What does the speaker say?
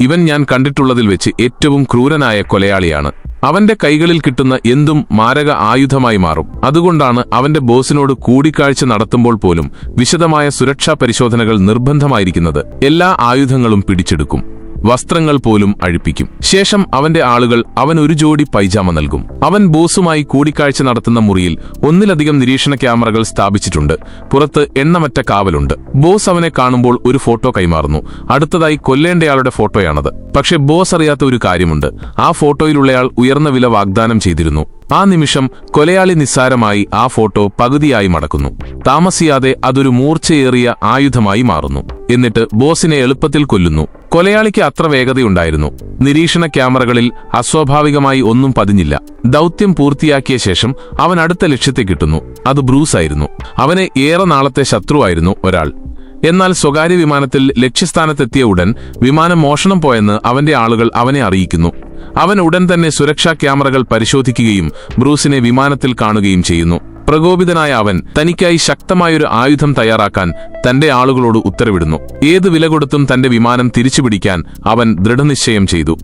ഇവൻ ഞാൻ കണ്ടിട്ടുള്ളതിൽ വെച്ച് ഏറ്റവും ക്രൂരനായ കൊലയാളിയാണ്. അവന്റെ കൈകളിൽ കിട്ടുന്ന എന്തും മാരക ആയുധമായി മാറും. അതുകൊണ്ടാണ് അവന്റെ ബോസിനോട് കൂടിക്കാഴ്ച നടത്തുമ്പോൾ പോലും വിശദമായ സുരക്ഷാ പരിശോധനകൾ നിർബന്ധമായിരിക്കുന്നത്. എല്ലാ ആയുധങ്ങളും പിടിച്ചെടുക്കും, വസ്ത്രങ്ങൾ പോലും അഴിപ്പിക്കും. ശേഷം അവന്റെ ആളുകൾ അവൻ ഒരു ജോഡി പൈജാമ നൽകും. അവൻ ബോസുമായി കൂടിക്കാഴ്ച നടത്തുന്ന മുറിയിൽ ഒന്നിലധികം നിരീക്ഷണ ക്യാമറകൾ സ്ഥാപിച്ചിട്ടുണ്ട്. പുറത്ത് എണ്ണമറ്റ കാവലുണ്ട്. ബോസ് അവനെ കാണുമ്പോൾ ഒരു ഫോട്ടോ കൈമാറുന്നു. അടുത്തതായി കൊല്ലേണ്ടയാളുടെ ഫോട്ടോയാണത്. പക്ഷെ ബോസ് അറിയാത്ത ഒരു കാര്യമുണ്ട്. ആ ഫോട്ടോയിലുള്ളയാൾ ഉയർന്ന വില വാഗ്ദാനം ചെയ്തിരുന്നു. ആ നിമിഷം കൊലയാളി നിസ്സാരമായി ആ ഫോട്ടോ പകുതിയായി മടക്കുന്നു. താമസിയാതെ അതൊരു മൂർച്ചയേറിയ ആയുധമായി മാറുന്നു. എന്നിട്ട് ബോസിനെ എളുപ്പത്തിൽ കൊല്ലുന്നു. കൊലയാളിക്ക് അത്ര വേഗതയുണ്ടായിരുന്നു. നിരീക്ഷണ ക്യാമറകളിൽ അസ്വാഭാവികമായി ഒന്നും പതിഞ്ഞില്ല. ദൗത്യം പൂർത്തിയാക്കിയ ശേഷം അവൻ അടുത്ത ലക്ഷ്യത്തെ കിട്ടുന്നു. അത് ബ്രൂസ് ആയിരുന്നു. അവനെ ഏറെ നാളത്തെ ശത്രുവായിരുന്നു ഒരാൾ. എന്നാൽ സ്വകാര്യ വിമാനത്തിൽ ലക്ഷ്യസ്ഥാനത്തെത്തിയ ഉടൻ വിമാനം മോഷണം പോയെന്ന് അവന്റെ ആളുകൾ അവനെ അറിയിക്കുന്നു. അവൻ ഉടൻ തന്നെ സുരക്ഷാ ക്യാമറകൾ പരിശോധിക്കുകയും ബ്രൂസിനെ വിമാനത്തിൽ കാണുകയും ചെയ്യുന്നു. പ്രകോപിതനായ അവൻ തനിക്കായി ശക്തമായൊരു ആയുധം തയ്യാറാക്കാൻ തന്റെ ആളുകളോട് ഉത്തരവിടുന്നു. ഏത് വില കൊടുത്തും തന്റെ വിമാനം തിരിച്ചുപിടിക്കാൻ അവൻ ദൃഢനിശ്ചയം ചെയ്തു.